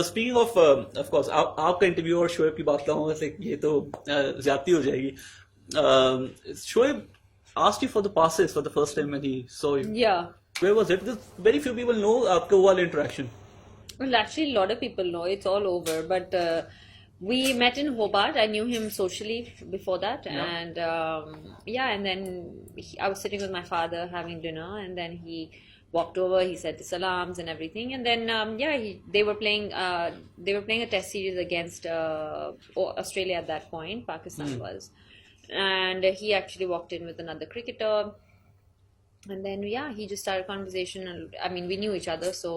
Speaking of course, आपका interview और शोएब की बात लाऊं, वैसे ये तो ज्यादती हो जाएगी. Shoaib asked you for the passes for the first time when he saw you. Yeah. Where was it? Because very few people know आपका वो वाला interaction. Well, actually, a lot of people know. It's all over. But we met in Hobart. I knew him socially before that. Yeah. And and then I was sitting with my father having dinner, and then he walked over. He said the salams and everything. And then they were playing a test series against Australia at that point. Pakistan was, and he actually walked in with another cricketer. And then he just started a conversation, and I mean we knew each other, so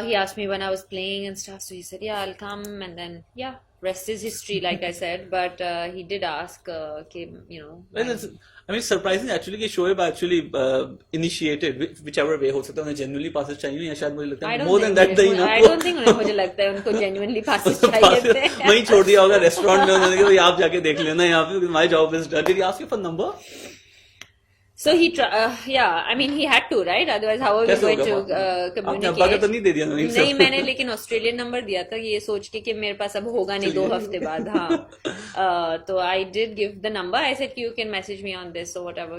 he asked me when I was playing and stuff, so he said I'll come, and then rest is history, like I said. But he did ask Well, I mean surprising actually कि Shoaib actually initiated whichever way. हो सकता है उन्हें genuinely passes चाहिए, या शायद मुझे लगता है more than that नहीं ना. I don't think मुझे लगता है उनको genuinely passes चाहिए थे. वहीं छोड़ दिया होगा रेस्टोरेंट में, उन्होंने कहा आप जाके देख लेना यहाँ पे, my job is done. Did he ask you for number? So he I mean he had to, right? Otherwise how are we going to communicate? आपने अब्बा का तो नहीं दे दिया ना? नहीं, मैंने लेकिन ऑस्ट्रेलियन नंबर दिया था ये सोच के कि मेरे पास अब होगा नहीं 2 हफ्ते बाद. हाँ. तो I did give the number. I said you can message me on this or whatever,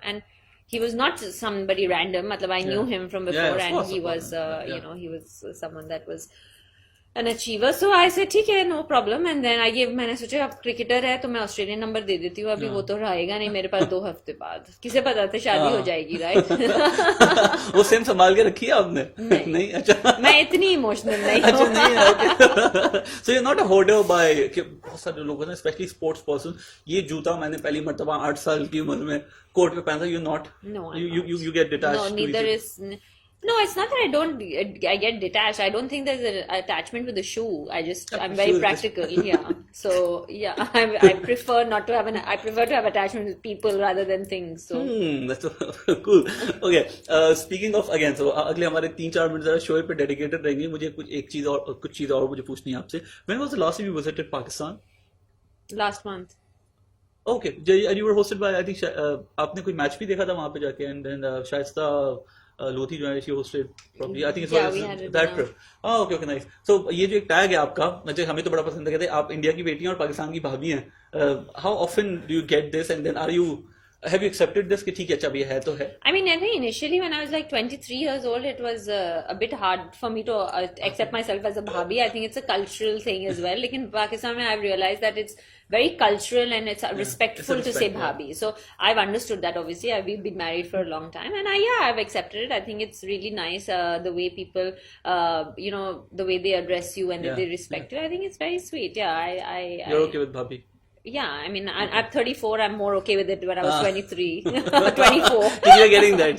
and he was not somebody random. मतलब I knew him from before, and he was he was someone that was an achiever. So I said ठीक है, no problem. And then मैंने सोचा अब cricketer है तो मैं Australian number दे देती हूँ, अभी वो तो रहेगा नहीं मेरे पास 2 हफ्ते बाद. किसे पता था शादी हो जाएगी, राइट? वो सेम संभाल के रखी है आपने? नहीं. अच्छा, मैं इतनी इमोशनल नहीं. अच्छा नहीं. So you're not a hoarder by, बहुत सारे लोग हैं स्पेशली स्पोर्ट्स पर्सन, ये जूता मैंने पहली मर्तबा 8 साल की उम्र में कोर्ट में पहना था. You're not. No, you get detached. No, neither is. No, it's not that I get detached. I don't think there's an attachment with the shoe. I'm very practical. Yeah. So, I prefer not to have I prefer to have attachment with people rather than things. So. That's cool. Okay. Speaking of, again, so अगले हमारे 3-4 minute जरा show पे dedicated रहेंगे. मुझे कुछ चीज और मुझे पूछनी है आपसे. When was the last time you visited Pakistan? Last month. Okay. You were hosted by, I think, आपने कोई मैच भी देखा था वहाँ पे जाके, and then शायस्ता लोथी जो है she hosted probably, I think it was that trip. Okay, nice. So ये जो एक टैग है आपका, मुझे हमें तो बड़ा पसंद है, कहते हैं आप इंडिया की बेटी हैं और पाकिस्तान की भाभी हैं. How often do you get this, and then have you accepted this कि ठीक है अच्छा ये है तो है? I mean, I think initially when I was like 23 years old, it was a bit hard for me to accept myself as a bhabhi. I think it's a cultural thing as well. Like in Pakistan, I've realized that it's very cultural and it's respectful to say bhabhi. So I've understood that. Obviously, we've been married for a long time, and I've accepted it. I think it's really nice the way people, the way they address you and they respect you. I think it's very sweet. Yeah, You're okay with bhabhi? Yeah, I mean, I'm 34. I'm more okay with it when I was 23, 24. You're getting that.